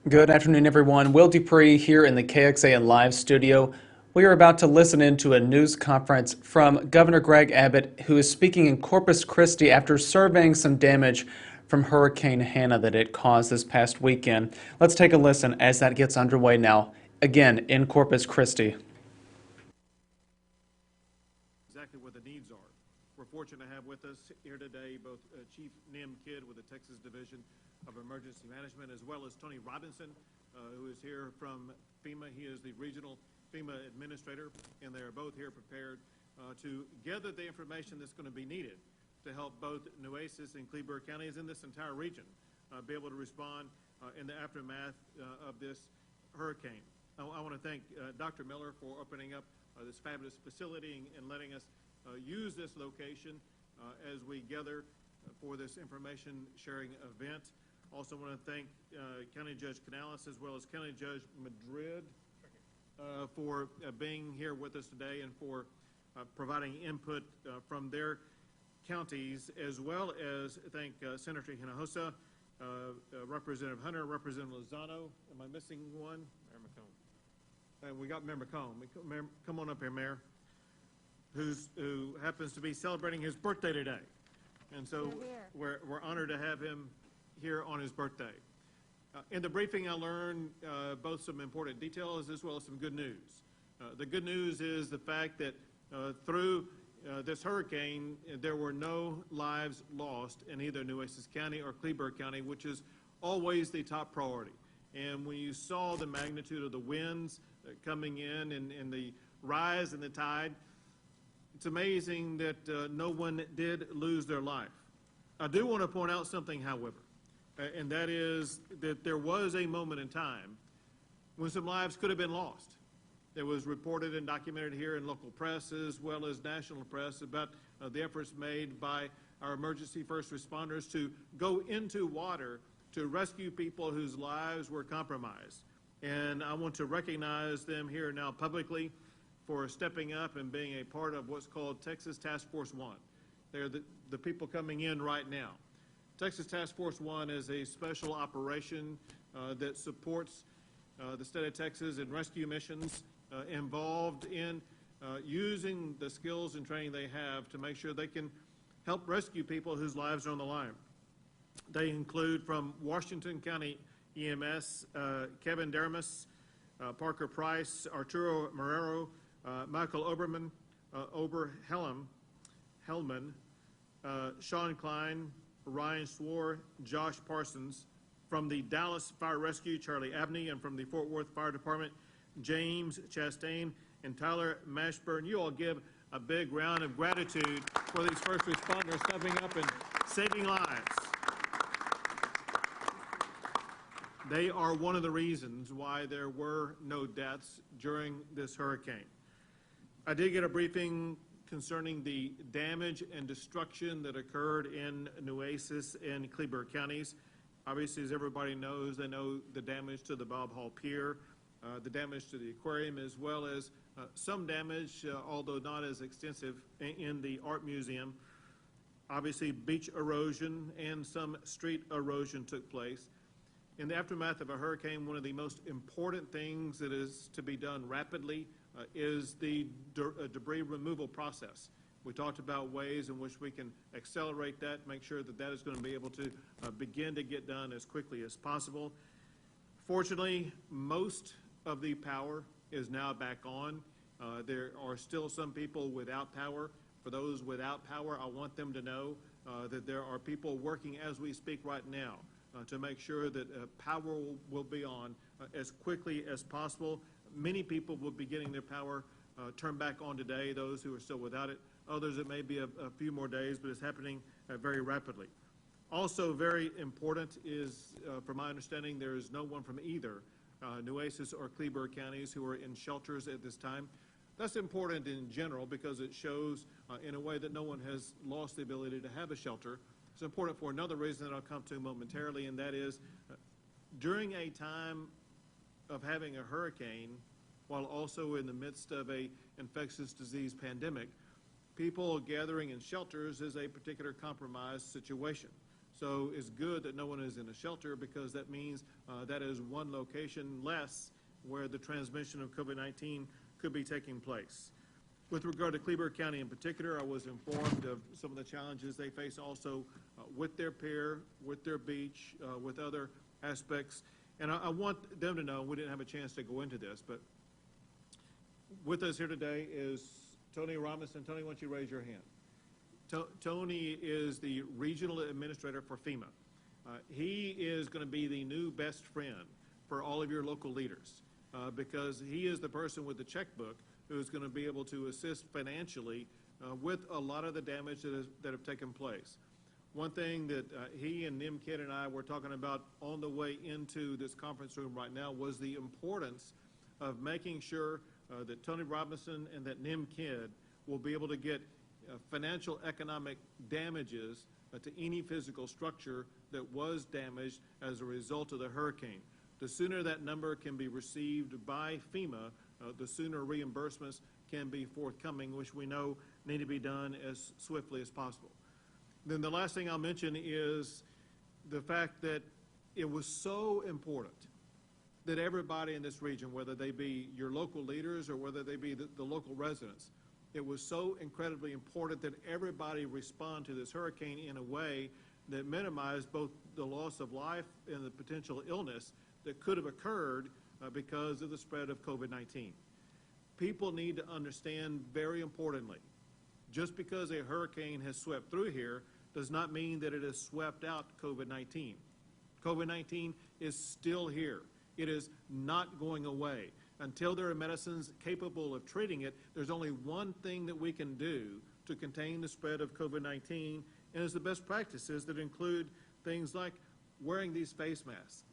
Good afternoon, everyone. Will Dupree here in the KXAN Live studio. We are about to listen into a news conference from Governor Greg Abbott, who is speaking in Corpus Christi after surveying some damage from Hurricane Hanna that it caused this past weekend. Let's take a listen as that gets underway now, again in Corpus Christi. Exactly what the needs are. We're fortunate to have with us here today both Chief Nim Kidd with the Texas Division of Emergency Management, as well as Tony Robinson, who is here from FEMA. He is the regional FEMA administrator, and they are both here prepared to gather the information that's going to be needed to help both Nueces and Kleberg counties in this entire region be able to respond in the aftermath of this hurricane. I want to thank Dr. Miller for opening up this fabulous facility and letting us use this location as we gather for this information sharing event. Also want to thank County Judge Canales as well as County Judge Madrid for being here with us today and for providing input from their counties, as well as thank Senator Hinojosa, Representative Hunter, Representative Lozano. Am I missing one? Mayor McComb. And we got Mayor McComb. Come on up here, Mayor, who happens to be celebrating his birthday today. And so we're honored to have him here on his birthday. In the briefing, I learned both some important details as well as some good news. The good news is the fact that through this hurricane, there were no lives lost in either Nueces County or Kleberg County, which is always the top priority. And when you saw the magnitude of the winds coming in and the rise in the tide, it's amazing that no one did lose their life. I do want to point out something, however, and that is that there was a moment in time when some lives could have been lost. It was reported and documented here in local press as well as national press about the efforts made by our emergency first responders to go into water to rescue people whose lives were compromised. And I want to recognize them here now publicly for stepping up and being a part of what's called Texas Task Force 1. They're the people coming in right now. Texas Task Force 1 is a special operation that supports the state of Texas in rescue missions involved in using the skills and training they have to make sure they can help rescue people whose lives are on the line. They include from Washington County EMS, Kevin Deramus, Parker Price, Arturo Marrero, Michael Oberman, Hellman, Sean Klein, Ryan Swore, Josh Parsons. From the Dallas Fire Rescue, Charlie Abney, and from the Fort Worth Fire Department, James Chastain and Tyler Mashburn. You all give a big round of gratitude for these first responders stepping up and saving lives. They are one of the reasons why there were no deaths during this hurricane. I did get a briefing concerning the damage and destruction that occurred in Nueces and Kleberg counties. Obviously, as everybody knows, they know the damage to the Bob Hall Pier, the damage to the aquarium, as well as some damage, although not as extensive, in the art museum. Obviously, beach erosion and some street erosion took place. In the aftermath of a hurricane, one of the most important things that is to be done rapidly is the debris removal process. We talked about ways in which we can accelerate that, make sure that that is going to be able to begin to get done as quickly as possible. Fortunately, most of the power is now back on. There are still some people without power. For those without power, I want them to know that there are people working as we speak right now to make sure that power will be on as quickly as possible. Many people will be getting their power turned back on today, those who are still without it. Others, it may be a few more days, but it's happening very rapidly. Also very important is, from my understanding, there is no one from either Nueces or Kleberg counties who are in shelters at this time. That's important in general because it shows in a way that no one has lost the ability to have a shelter. It's important for another reason that I'll come to momentarily, and that is during a time of having a hurricane, while also in the midst of a infectious disease pandemic, people gathering in shelters is a particular compromised situation. So it's good that no one is in a shelter because that means That is one location less where the transmission of COVID-19 could be taking place. With regard to Cleburne County in particular, I was informed of some of the challenges they face also with their pier, with their beach, with other aspects. And I want them to know, we didn't have a chance to go into this, but with us here today is Tony Robinson. Tony, why don't you raise your hand? Tony is the regional administrator for FEMA. He is going to be the new best friend for all of your local leaders because he is the person with the checkbook who is going to be able to assist financially with a lot of the damage that have taken place. One thing that he and Nim Kidd and I were talking about on the way into this conference room right now was the importance of making sure that Tony Robinson and that Nim Kidd will be able to get financial economic damages to any physical structure that was damaged as a result of the hurricane. The sooner that number can be received by FEMA, the sooner reimbursements can be forthcoming, which we know need to be done as swiftly as possible. Then the last thing I'll mention is the fact that it was so important that everybody in this region, whether they be your local leaders or whether they be the local residents, it was so incredibly important that everybody respond to this hurricane in a way that minimized both the loss of life and the potential illness that could have occurred because of the spread of COVID-19. People need to understand very importantly, just because a hurricane has swept through here does not mean that it has swept out COVID-19. COVID-19 is still here. It is not going away. Until there are medicines capable of treating it, there's only one thing that we can do to contain the spread of COVID-19, and it's the best practices that include things like wearing these face masks,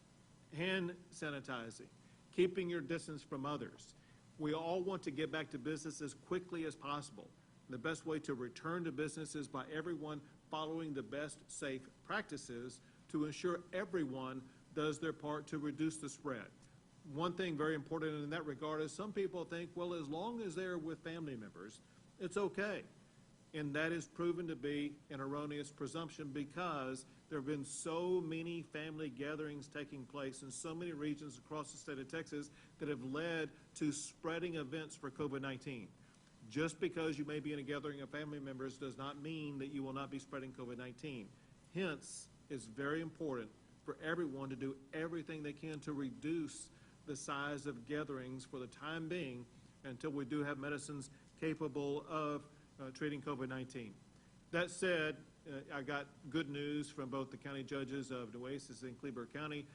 hand sanitizing, keeping your distance from others. We all want to get back to business as quickly as possible. The best way to return to business is by everyone following the best safe practices to ensure everyone does their part to reduce the spread. One thing very important in that regard is some people think, well, as long as they're with family members, it's okay. And that is proven to be an erroneous presumption because there have been so many family gatherings taking place in so many regions across the state of Texas that have led to spreading events for COVID-19. Just because you may be in a gathering of family members does not mean that you will not be spreading COVID-19. Hence, it's very important for everyone to do everything they can to reduce the size of gatherings for the time being until we do have medicines capable of treating COVID-19. That said, I got good news from both the county judges of Nueces and Cleburne County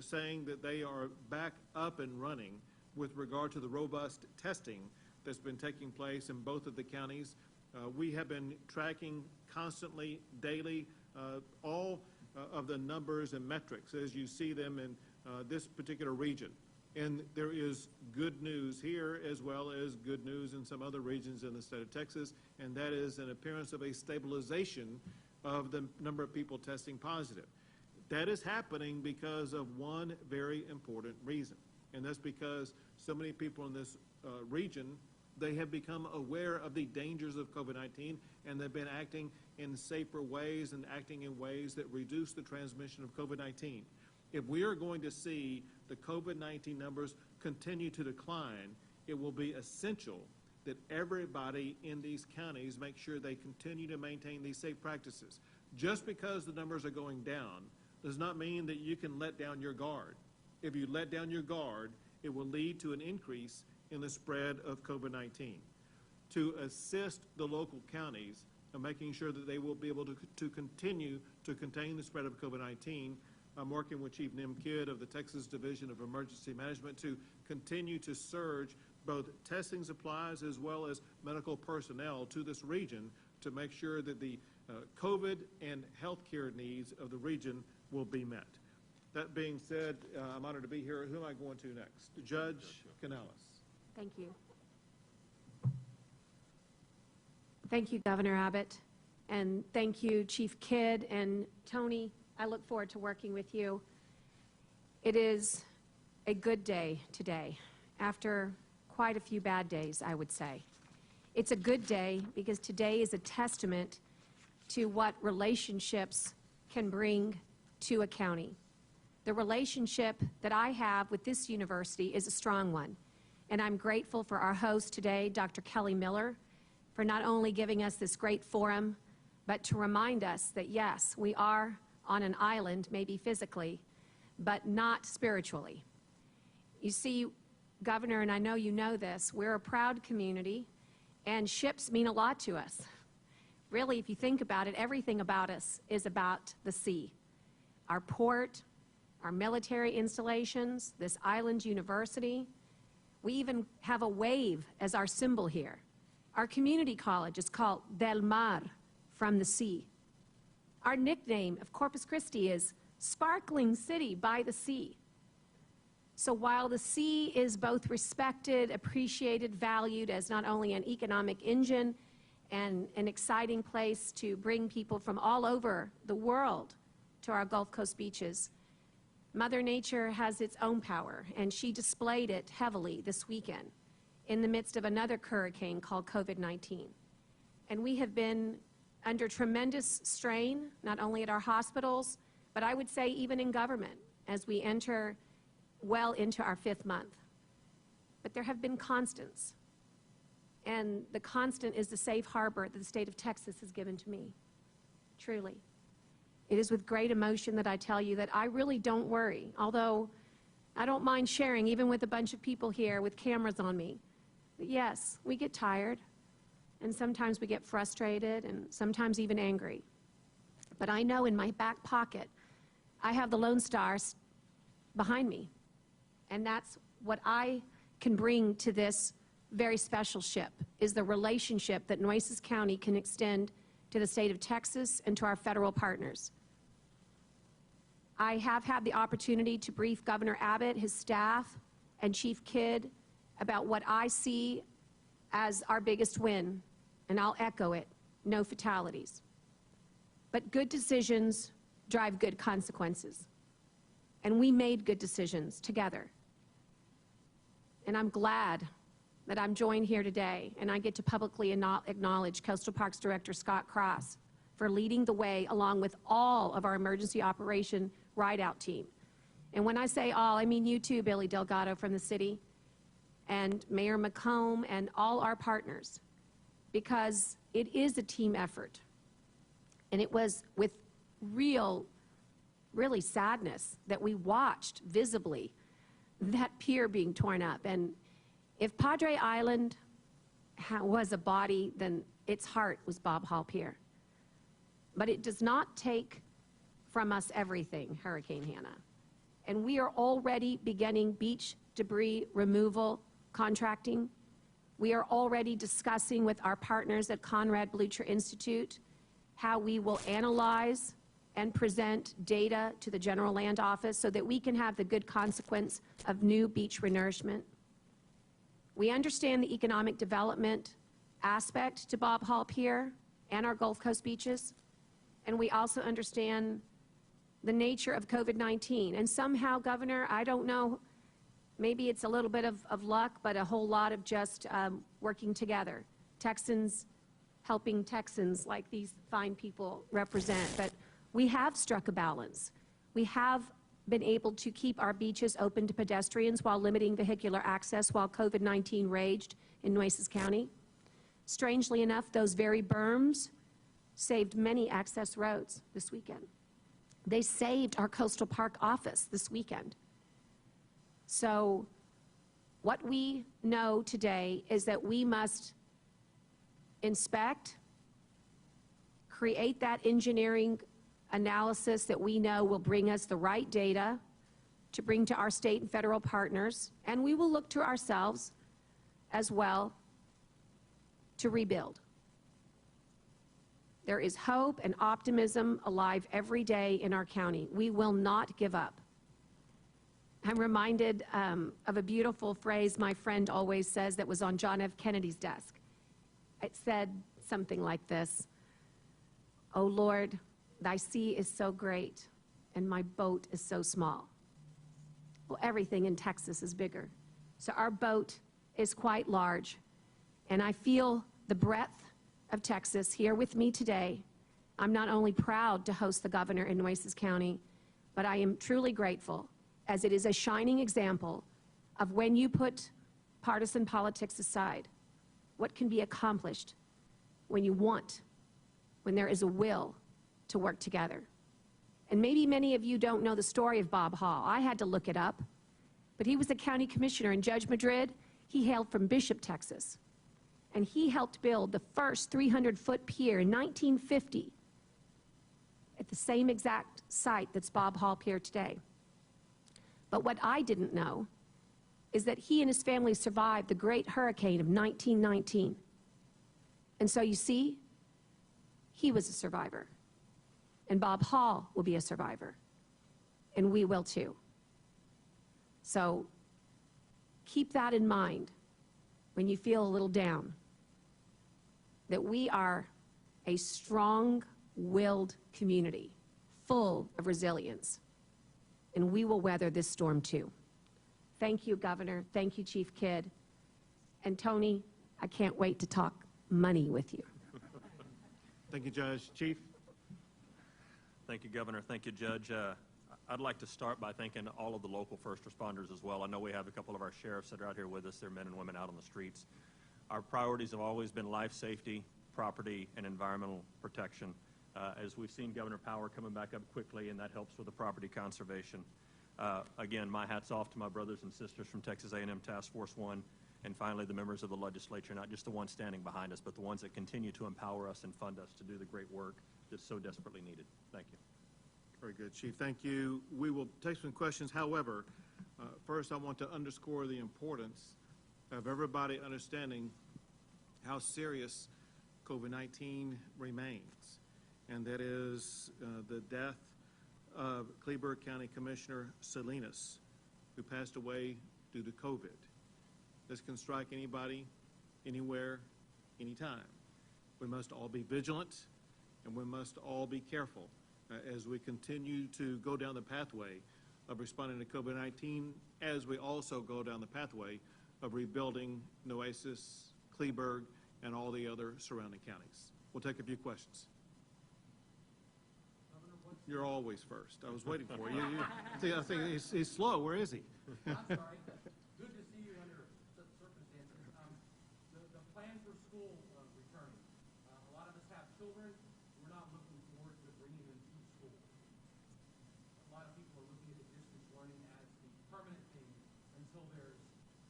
saying that they are back up and running with regard to the robust testing that's been taking place in both of the counties. We have been tracking constantly, daily, all of the numbers and metrics as you see them in this particular region. And there is good news here as well as good news in some other regions in the state of Texas, and that is an appearance of a stabilization of the number of people testing positive. That is happening because of one very important reason, and that's because so many people in this region, they have become aware of the dangers of COVID-19, and they've been acting in safer ways and acting in ways that reduce the transmission of COVID-19. If we are going to see the COVID-19 numbers continue to decline, it will be essential that everybody in these counties make sure they continue to maintain these safe practices. Just because the numbers are going down does not mean that you can let down your guard. If you let down your guard, it will lead to an increase in the spread of COVID-19. To assist the local counties in making sure that they will be able to continue to contain the spread of COVID-19, I'm working with Chief Nim Kidd of the Texas Division of Emergency Management to continue to surge both testing supplies as well as medical personnel to this region to make sure that the COVID and healthcare needs of the region will be met. That being said, I'm honored to be here. Who am I going to next? Judge Canales. Thank you. Thank you, Governor Abbott, and thank you, Chief Kidd and Tony. I look forward to working with you. It is a good day today, after quite a few bad days, I would say. It's a good day because today is a testament to what relationships can bring to a county. The relationship that I have with this university is a strong one, and I'm grateful for our host today, Dr. Kelly Miller, for not only giving us this great forum, but to remind us that, yes, we are on an island, maybe physically, but not spiritually. You see, Governor, and I know you know this, we're a proud community, and ships mean a lot to us. Really, if you think about it, everything about us is about the sea. Our port, our military installations, this island university. We even have a wave as our symbol here. Our community college is called Del Mar, from the sea. Our nickname of Corpus Christi is Sparkling City by the Sea. So while the sea is both respected, appreciated, valued as not only an economic engine and an exciting place to bring people from all over the world to our Gulf Coast beaches, Mother Nature has its own power, and she displayed it heavily this weekend in the midst of another hurricane called COVID-19. And we have been under tremendous strain, not only at our hospitals, but I would say even in government as we enter well into our 5th month. But there have been constants. And the constant is the safe harbor that the state of Texas has given to me, truly. It is with great emotion that I tell you that I really don't worry, although I don't mind sharing, even with a bunch of people here with cameras on me. But yes, we get tired, and sometimes we get frustrated, and sometimes even angry. But I know in my back pocket, I have the Lone Star behind me, and that's what I can bring to this very special ship, is the relationship that Nueces County can extend to the state of Texas and to our federal partners. I have had the opportunity to brief Governor Abbott, his staff, and Chief Kidd about what I see as our biggest win, and I'll echo it: no fatalities. But good decisions drive good consequences, and we made good decisions together. And I'm glad that I'm joined here today, and I get to publicly acknowledge Coastal Parks Director Scott Cross for leading the way along with all of our emergency operation ride-out team. And when I say all, I mean you too, Billy Delgado from the city, and Mayor McComb, and all our partners, because it is a team effort. And it was with really sadness that we watched visibly that pier being torn up. And if Padre Island was a body, then its heart was Bob Hall Pier. But it does not take from us everything, Hurricane Hanna. And we are already beginning beach debris removal contracting. We are already discussing with our partners at Conrad Blucher Institute how we will analyze and present data to the General Land Office so that we can have the good consequence of new beach renourishment. We understand the economic development aspect to Bob Hall Pier and our Gulf Coast beaches, and we also understand the nature of COVID-19. And somehow, Governor, I don't know, maybe it's a little bit of luck, but a whole lot of just working together. Texans helping Texans, like these fine people represent. But we have struck a balance. We have been able to keep our beaches open to pedestrians while limiting vehicular access while COVID-19 raged in Nueces County. Strangely enough, those very berms saved many access roads this weekend. They saved our Coastal Park office this weekend. So what we know today is that we must inspect, create that engineering analysis that we know will bring us the right data to bring to our state and federal partners, and we will look to ourselves as well to rebuild. There is hope and optimism alive every day in our county. We will not give up. I'm reminded of a beautiful phrase my friend always says that was on John F. Kennedy's desk. It said something like this: "O Lord, thy sea is so great, and my boat is so small." Well, everything in Texas is bigger. So our boat is quite large, and I feel the breadth of Texas here with me today. I'm not only proud to host the governor in Nueces County, but I am truly grateful, as it is a shining example of when you put partisan politics aside, what can be accomplished when you want, when there is a will to work together. And maybe many of you don't know the story of Bob Hall. I had to look it up, but he was the county commissioner, and Judge Madrid, he hailed from Bishop, Texas. And he helped build the first 300-foot pier in 1950 at the same exact site that's Bob Hall Pier today. But what I didn't know is that he and his family survived the great hurricane of 1919. And so you see, he was a survivor. And Bob Hall will be a survivor. And we will too. So keep that in mind when you feel a little down, that we are a strong-willed community, full of resilience, and we will weather this storm too. Thank you, Governor. Thank you, Chief Kidd. And Tony, I can't wait to talk money with you. Thank you, Judge. Chief? Thank you, Governor. Thank you, Judge. I'd like to start by thanking all of the local first responders as well. I know we have a couple of our sheriffs that are out here with us. They're men and women out on the streets. Our priorities have always been life safety, property, and environmental protection. As we've seen Governor Power coming back up quickly, and that helps with the property conservation. Again, my hat's off to my brothers and sisters from Texas A&M Task Force 1, and finally the members of the legislature, not just the ones standing behind us, but the ones that continue to empower us and fund us to do the great work that's so desperately needed. Thank you. Very good, Chief. Thank you. We will take some questions. However, first I want to underscore the importance of everybody understanding how serious COVID-19 remains, and that is the death of Kleberg County Commissioner Salinas, who passed away due to COVID. This can strike anybody, anywhere, anytime. We must all be vigilant, and we must all be careful as we continue to go down the pathway of responding to COVID-19, as we also go down the pathway of rebuilding Nueces, Kleberg, and all the other surrounding counties. We'll take a few questions. You're always first. I was waiting for you. I think he's slow. Where is he? I'm sorry. Good to see you under such circumstances. The plan for school returning. A lot of us have children. We're not looking forward to bringing them to school. A lot of people are looking at the distance learning as the permanent thing until there's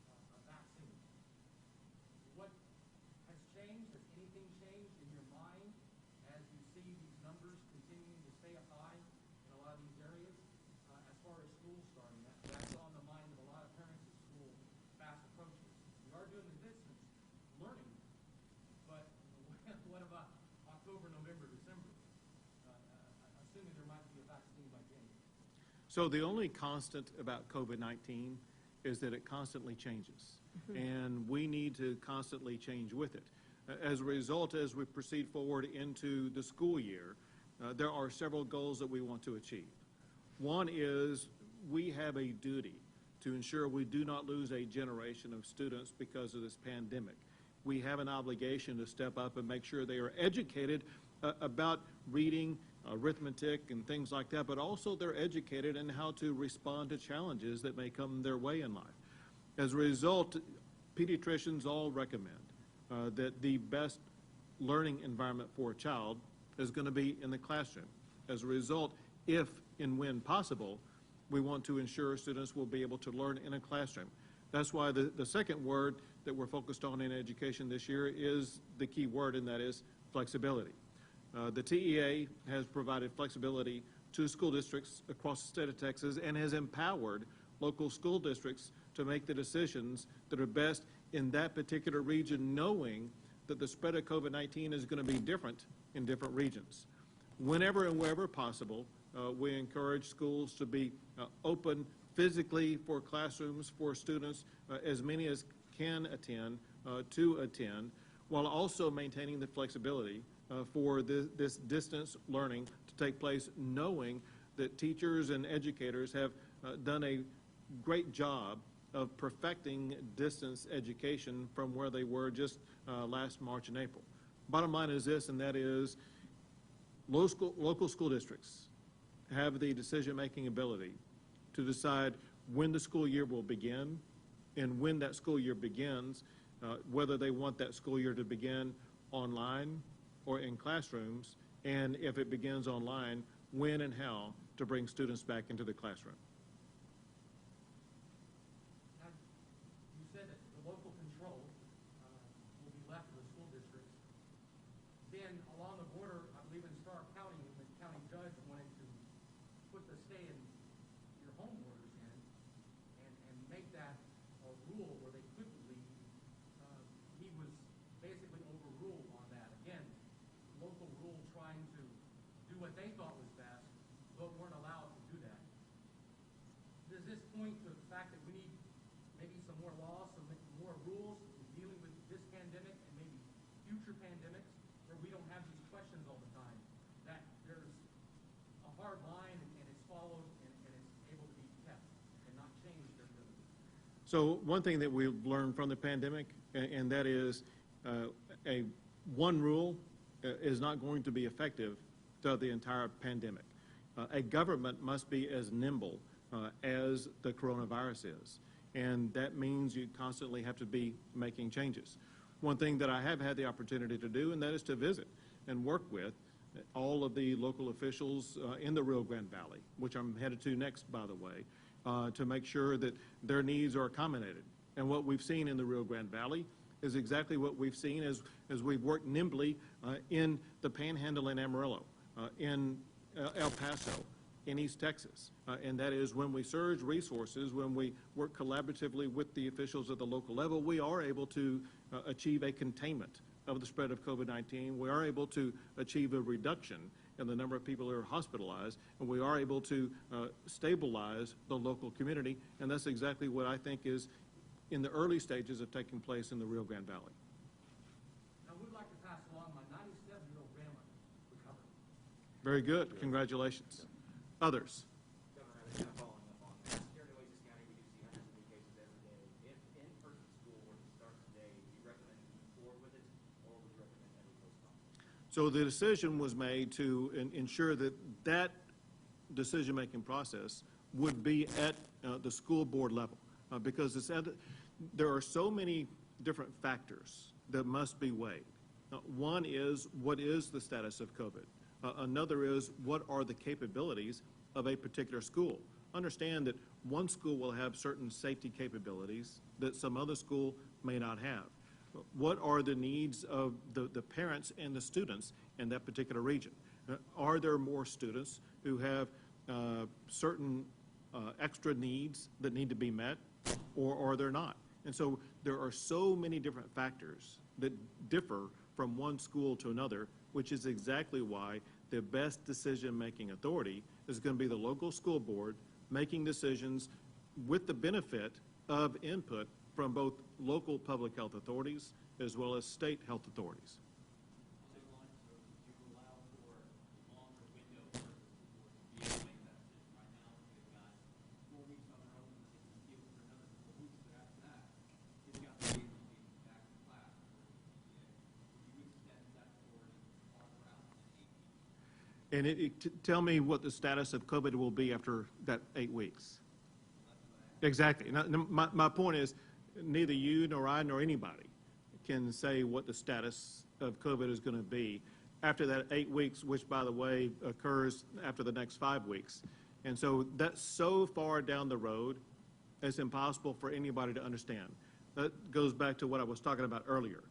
a vaccine. What has changed? Has anything changed in your mind as you see these numbers continuing to stay up high in a lot of these areas as far as school starting? That's on the mind of a lot of parents as school fast approaches. We are doing the distance learning, but what about October, November, December? Assuming there might be a vaccine by January. So the only constant about COVID-19 is that it constantly changes, and we need to constantly change with it. As a result, as we proceed forward into the school year, there are several goals that we want to achieve. One is we have a duty to ensure we do not lose a generation of students because of this pandemic. We have an obligation to step up and make sure they are educated about reading, arithmetic, and things like that, but also they're educated in how to respond to challenges that may come their way in life. As a result, pediatricians all recommend that the best learning environment for a child is going to be in the classroom. As a result, if and when possible, we want to ensure students will be able to learn in a classroom. That's why the second word that we're focused on in education this year is the key word, and that is flexibility. The TEA has provided flexibility to school districts across the state of Texas and has empowered local school districts to make the decisions that are best in that particular region, knowing that the spread of COVID-19 is going to be different in different regions. Whenever and wherever possible, we encourage schools to be open physically for classrooms for students, as many as can attend, to attend, while also maintaining the flexibility for this distance learning to take place, knowing that teachers and educators have done a great job of perfecting distance education from where they were just last March and April. Bottom line is this, and that is local school districts have the decision-making ability to decide when the school year will begin, and when that school year begins, whether they want that school year to begin online or in classrooms, and if it begins online, when and how to bring students back into the classroom. Now, you said that the local control will be left to the school districts. Then along the border, I believe in Stark County, the county judge wanted to put the stay in your home orders in and make that a rule where they couldn't leave. He was basically overruled on that. Again, local rule trying to do what they thought was best, but weren't allowed to do that. Does this point to the fact that we need maybe some more laws, some more rules in dealing with this pandemic and maybe future pandemics where we don't have these questions all the time, that there's a hard line and it's followed and it's able to be kept and not changed during the. So one thing that we've learned from the pandemic, and that is one rule is not going to be effective throughout the entire pandemic. A government must be as nimble as the coronavirus is, and that means you constantly have to be making changes. One thing that I have had the opportunity to do, and that is to visit and work with all of the local officials in the Rio Grande Valley, which I'm headed to next, by the way, to make sure that their needs are accommodated. And what we've seen in the Rio Grande Valley is exactly what we've seen as we've worked nimbly in the Panhandle in Amarillo, in El Paso, in East Texas. And that is when we surge resources, when we work collaboratively with the officials at the local level, we are able to achieve a containment of the spread of COVID-19. We are able to achieve a reduction in the number of people who are hospitalized, and we are able to stabilize the local community. And that's exactly what I think is in the early stages of taking place in the Rio Grande Valley. Now, we'd like to pass along my 97-year-old grandmother recovered. Very good. Congratulations. Others? Governor, I was kind of following up on that. Here in Oasis County, we do see hundreds of new cases every day. If in-person school were to start today, do you recommend moving forward with it, or would you recommend that we postpone? So the decision was made to ensure that that decision-making process would be at the school board level, because there are so many different factors that must be weighed. One is, what is the status of COVID? Another is, what are the capabilities of a particular school? Understand that one school will have certain safety capabilities that some other school may not have. What are the needs of the parents and the students in that particular region? Are there more students who have certain extra needs that need to be met, or are there not? And so there are so many different factors that differ from one school to another, which is exactly why the best decision-making authority is going to be the local school board, making decisions with the benefit of input from both local public health authorities as well as state health authorities. And tell me what the status of COVID will be after that 8 weeks. Exactly. Now, my point is, neither you nor I nor anybody can say what the status of COVID is going to be after that 8 weeks, which, by the way, occurs after the next 5 weeks. And so that's so far down the road, it's impossible for anybody to understand. That goes back to what I was talking about earlier.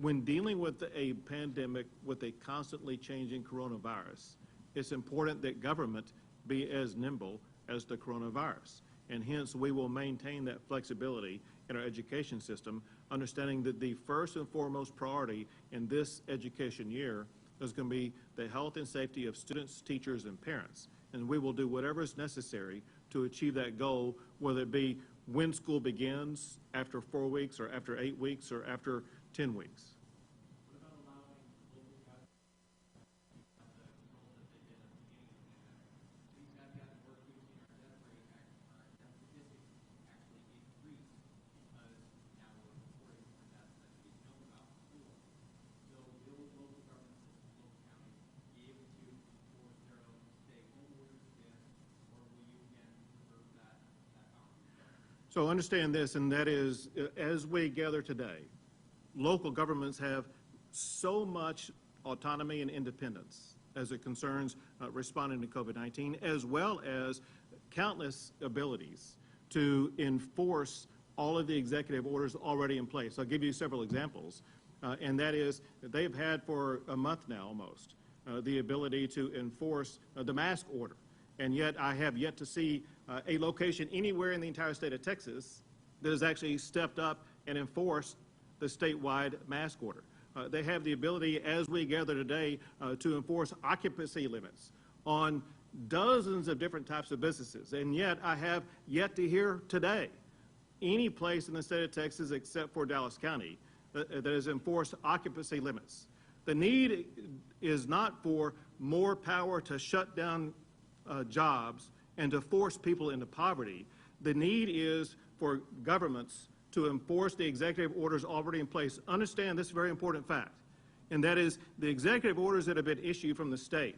When dealing with a pandemic with a constantly changing coronavirus, it's important that government be as nimble as the coronavirus. And hence, we will maintain that flexibility in our education system, understanding that the first and foremost priority in this education year is going to be the health and safety of students, teachers, and parents. And we will do whatever is necessary to achieve that goal, whether it be when school begins, after 4 weeks, or after 8 weeks, or after 10 weeks. What about allowing local guys the control that they did at the beginning of the pandemic? We've gotten work, we've seen our death rate, our death statistics actually increase because now we're reporting more deaths than we know about before. So will local government systems, local counties, be able to enforce their own stay home So understand this, and that is, as we gather today, local governments have so much autonomy and independence as it concerns responding to COVID-19, as well as countless abilities to enforce all of the executive orders already in place. I'll give you several examples, and that is that they've had for a month now almost the ability to enforce the mask order. And yet I have yet to see a location anywhere in the entire state of Texas that has actually stepped up and enforced the statewide mask order. They have the ability, as we gather today, to enforce occupancy limits on dozens of different types of businesses. And yet I have yet to hear today any place in the state of Texas except for Dallas County that has enforced occupancy limits. The need is not for more power to shut down jobs and to force people into poverty. The need is for governments to enforce the executive orders already in place. Understand this very important fact, and that is the executive orders that have been issued from the state,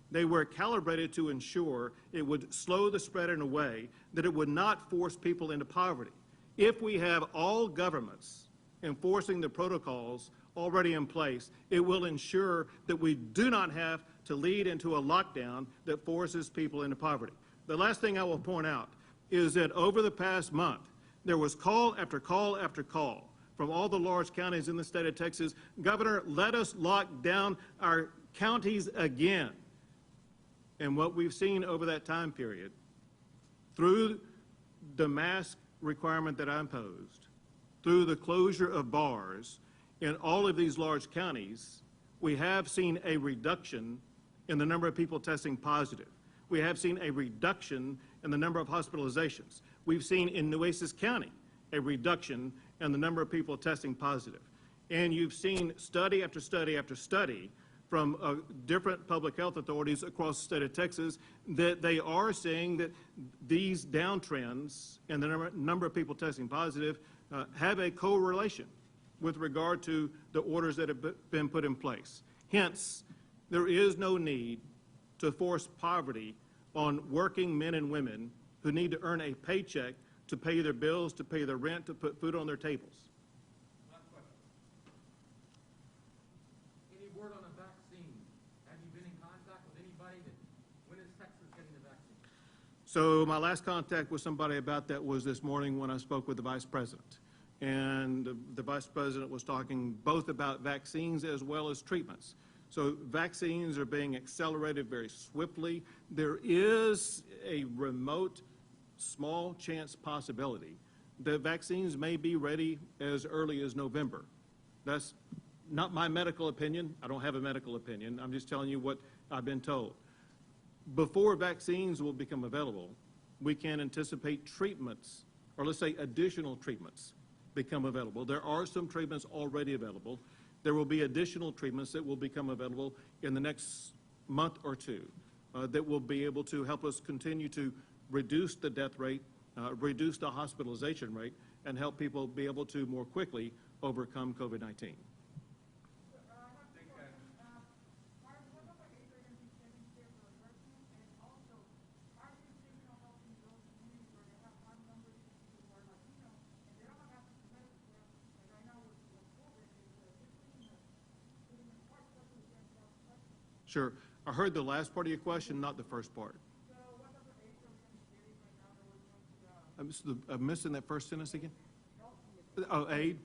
they were calibrated to ensure it would slow the spread in a way that it would not force people into poverty. If we have all governments enforcing the protocols already in place, it will ensure that we do not have to lead into a lockdown that forces people into poverty. The last thing I will point out is that over the past month, there was call after call after call from all the large counties in the state of Texas. Governor, let us lock down our counties again. And what we've seen over that time period, through the mask requirement that I imposed, through the closure of bars in all of these large counties, we have seen a reduction in the number of people testing positive. We have seen a reduction in the number of hospitalizations. We've seen in Nueces County a reduction in the number of people testing positive. And you've seen study after study after study from different public health authorities across the state of Texas that they are saying that these downtrends in the number of people testing positive have a correlation with regard to the orders that have been put in place. Hence, there is no need to force poverty on working men and women who need to earn a paycheck to pay their bills, to pay their rent, to put food on their tables. Last question. Any word on a vaccine? Have you been in contact with anybody that, when is Texas getting the vaccine? So my last contact with somebody about that was this morning when I spoke with the Vice President. And the Vice President was talking both about vaccines as well as treatments. So vaccines are being accelerated very swiftly. There is a remote, small chance possibility that vaccines may be ready as early as November. That's not my medical opinion. I don't have a medical opinion. I'm just telling you what I've been told. Before vaccines will become available, we can anticipate treatments, or let's say additional treatments, become available. There are some treatments already available. There will be additional treatments that will become available in the next month or two that will be able to help us continue to reduce the death rate, reduce the hospitalization rate, and help people be able to more quickly overcome COVID-19. Sure. I heard the last part of your question, not the first part. I'm missing that first sentence again? Oh, aid?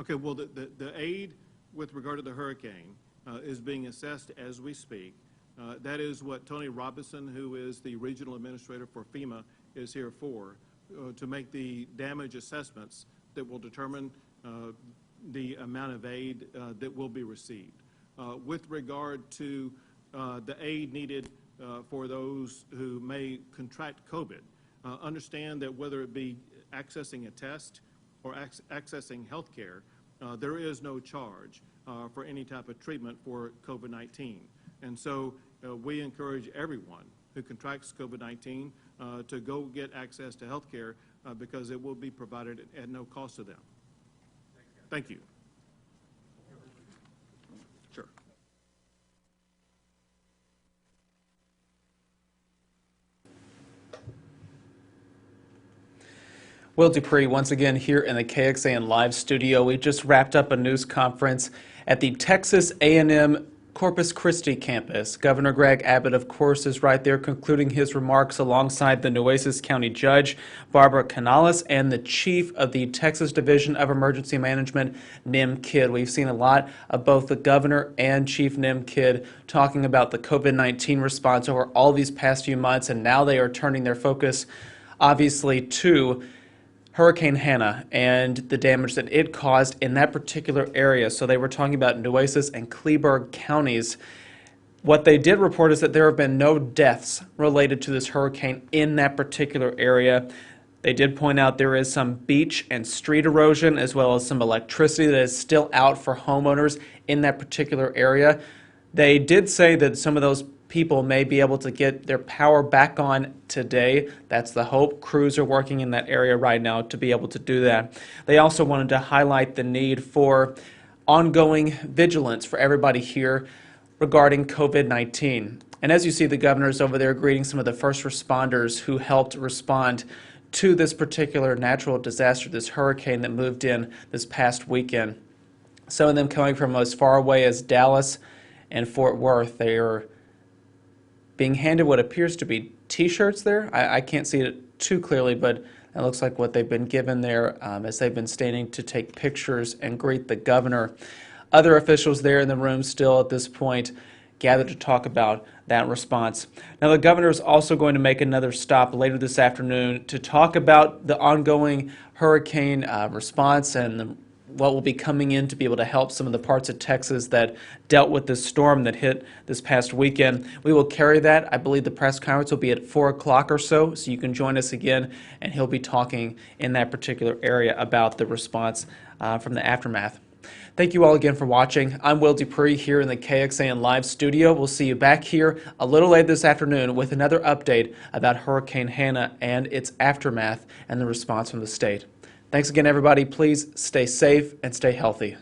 Okay, well, the aid with regard to the hurricane is being assessed as we speak. That is what Tony Robinson, who is the regional administrator for FEMA, is here for, to make the damage assessments that will determine the amount of aid that will be received. With regard to the aid needed for those who may contract COVID, understand that whether it be accessing a test or accessing health care, there is no charge for any type of treatment for COVID-19. And so we encourage everyone who contracts COVID-19 to go get access to health care because it will be provided at no cost to them. Thank you. Sure. Will Dupree once again here in the KXAN Live studio. We just wrapped up a news conference at the Texas A&M Corpus Christi campus. Governor Greg Abbott, of course, is right there concluding his remarks alongside the Nueces County Judge, Barbara Canales, and the Chief of the Texas Division of Emergency Management, Nim Kidd. We've seen a lot of both the governor and Chief Nim Kidd talking about the COVID-19 response over all these past few months, and now they are turning their focus, obviously, to Hurricane Hanna and the damage that it caused in that particular area. So they were talking about Nueces and Kleberg counties. What they did report is that there have been no deaths related to this hurricane in that particular area. They did point out there is some beach and street erosion as well as some electricity that is still out for homeowners in that particular area. They did say that some of those people may be able to get their power back on today. That's the hope. Crews are working in that area right now to be able to do that. They also wanted to highlight the need for ongoing vigilance for everybody here regarding COVID-19. And as you see, the governor's over there greeting some of the first responders who helped respond to this particular natural disaster, this hurricane that moved in this past weekend. Some of them coming from as far away as Dallas and Fort Worth. They are being handed what appears to be T-shirts there. I can't see it too clearly, but it looks like what they've been given there as they've been standing to take pictures and greet the governor. Other officials there in the room still at this point gathered to talk about that response. Now, the governor is also going to make another stop later this afternoon to talk about the ongoing hurricane response and what will be coming in to be able to help some of the parts of Texas that dealt with this storm that hit this past weekend. We will carry that. I believe the press conference will be at 4 o'clock or so you can join us again, and he'll be talking in that particular area about the response from the aftermath. Thank you all again for watching. I'm Will Dupree here in the KXAN Live studio. We'll see you back here a little later this afternoon with another update about Hurricane Hanna and its aftermath and the response from the state. Thanks again, everybody. Please stay safe and stay healthy.